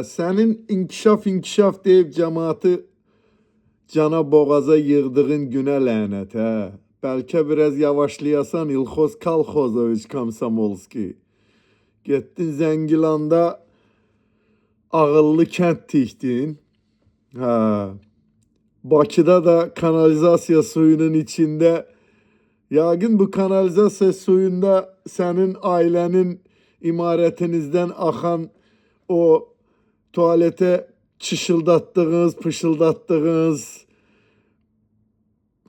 Senin inkişaf deyip cemaati cana boğaza yığdığın güne lanet ha. Belki biraz yavaşlayasan İlhoz Kalxozoviç Komsomolski. Getdin Zəngilanda ağıllı kənd tikdin. Ha. Bakıda da kanalizasiya suyunun içinde yəqin bu kanalizasiya suyunda senin ailenin imaretinizden akan o tuvalete çışıldattığınız, pışıldattığınız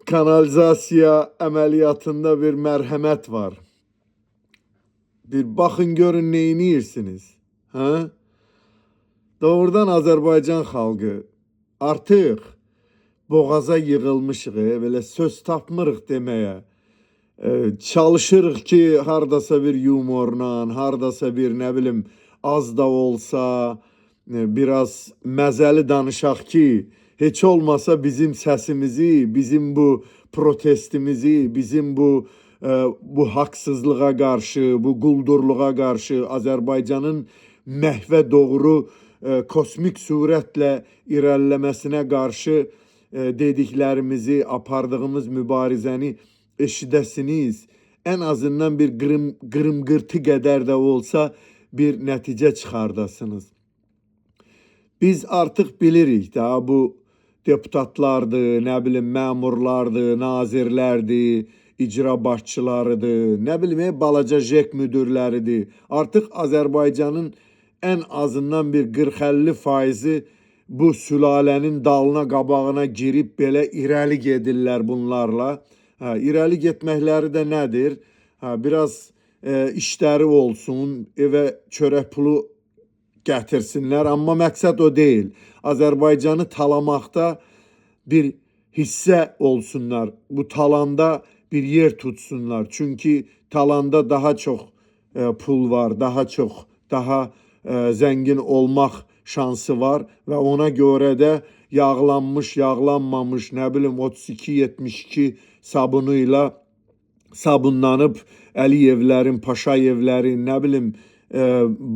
kanalizasiya əməliyyatında bir mərhəmət var. Bir baxın görün neyinirsiniz. Ha? Doğrudan Azərbaycan xalqı artıq boğaza yığılmışıq, belə söz tapmırıq deməyə. Çalışırıq ki, hardasa bir yumorla, hardasa bir nə bilim az da olsa biraz məzəli danışaq ki, heç olmasa bizim səsimizi, bizim bu protestimizi, bizim bu haqsızlığa qarşı, bu quldurluğa qarşı Azərbaycanın məhvə doğru kosmik surətlə irəliləməsinə qarşı dediklərimizi, apardığımız mübarizəni eşidəsiniz. En azından bir qırım-qırtı qədər də olsa bir nəticə çıxardasınız. Biz artıq bilirik da bu deputatlardır, nə bilim məmurlardır, nazirlərdir, icra başçılarıdır, nə bilim balaca JEK müdürləridir. Artıq Azərbaycanın en azından bir 40-50% bu sülalənin dalına qabağına girib belə irəli gedirlər bunlarla. İrəli getməkləri də nədir? Biraz işləri olsun, evə çörək pulu gətirsinlər, amma məqsəd o deyil. Azərbaycanı talamaqda bir hissə olsunlar. Bu talanda bir yer tutsunlar. Çünki talanda daha çox pul var, daha zəngin olmaq şansı var və ona görə də yağlanmış, yağlanmamış, nə bilim 32-72 sabunuyla sabunlanıb Əliyevlərin, Paşayevlərin, nə bilim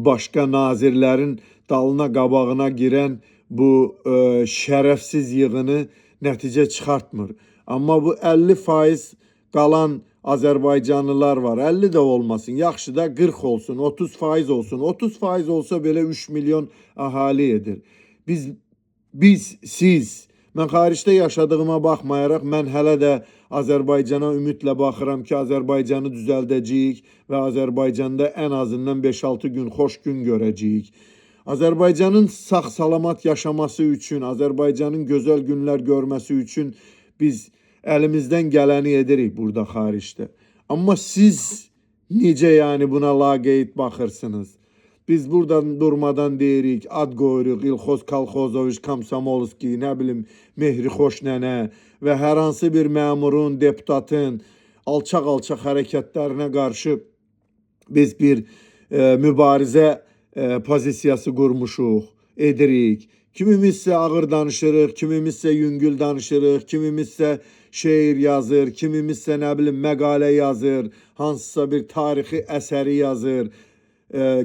başqa nazirlərin dalına qabağına girən bu şərəfsiz yığını nəticə çıxartmır. Amma bu 50% qalan Azərbaycanlılar var. 50 də olmasın, yaxşı da 40 olsun, 30% olsun. 30% olsa belə 3 milyon əhali edir. Siz, mən xaricdə yaşadığıma baxmayaraq, mən hələ də Azərbaycana ümidlə baxıram ki, Azərbaycanı düzəldəcəyik və Azərbaycanda en azından 5-6 gün xoş gün görəcəyik. Azərbaycanın sağ-salamat yaşaması üçün, Azərbaycanın gözəl günlər görməsi üçün biz əlimizdən gələni edirik burada xaricdə. Amma siz necə yəni buna laqeyd baxırsınız? Biz buradan durmadan deyirik, ad qoyuruq, İlhoz Kalxozoviç Komsomolski, nə bilim Mehri Xoşnənə və hər hansı bir məmurun, deputatın alçaq-alçaq hərəkətlərinə qarşı biz bir mübarizə pozisiyası qurmuşuq, edirik. Kimimizsə ağır danışırıq, kimimizsə yüngül danışırıq, kimimizsə şeir yazır, kimimizsə nə bilim məqalə yazır, hansısa bir tarixi əsəri yazır.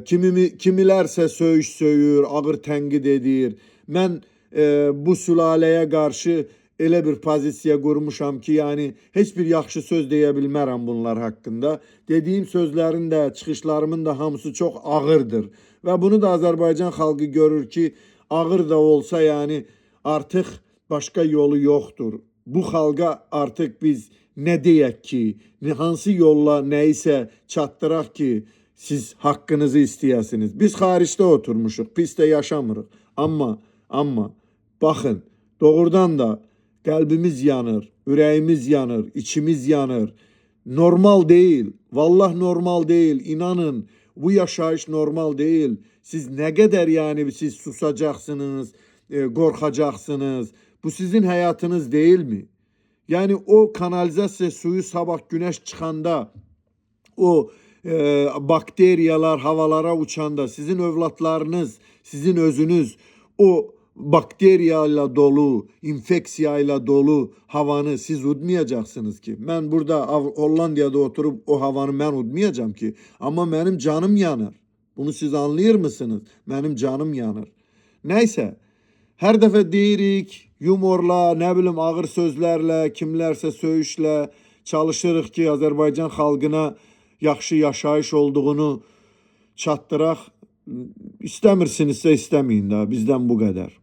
Kimilərsə söyüş söyür, ağır tənqid edir. Mən bu sülaləyə qarşı elə bir pozisiya qurmuşam ki, yəni heç bir yaxşı söz deyə bilmərəm bunlar haqqında. Dediyim sözlərin də, çıxışlarımın da hamısı çox ağırdır. Və bunu da Azərbaycan xalqı görür ki, ağır da olsa yəni artıq başqa yolu yoxdur. Bu xalqa artıq biz nə deyək ki, hansı yolla nəyisə çatdıraq ki, siz haqqınızı istəyəsiniz. Biz xaricdə oturmuşuq, pisdə yaşamırıq. Amma baxın, doğrudan da qəlbimiz yanır, ürəyimiz yanır, içimiz yanır. Normal deyil, vallah normal deyil. İnanın, bu yaşayış normal deyil. Siz nə qədər yəni siz susacaqsınız, qorxacaqsınız. Bu sizin həyatınız deyilmi? Yəni o kanalizasiya suyu sabah güneş çıxanda, o bakteriyalar havalara uçanda sizin övladlarınız, sizin özünüz o bakteriyayla dolu, infeksiyayla dolu havanı siz udmayacaqsınız ki. Mən burada Hollandiyada oturup o havanı mən udmayacağım ki. Amma mənim canım yanır. Bunu siz anlayır mısınız? Mənim canım yanır. Nəysə, hər dəfə deyirik, yumorla, nə bilim ağır sözlərlə, kimlərsə söyüşlə çalışırıq ki, Azərbaycan xalqına yaxşı yaşayış olduğunu çatdıraq. İstəmirsinizsə istəməyin də, bizdən bu qədər.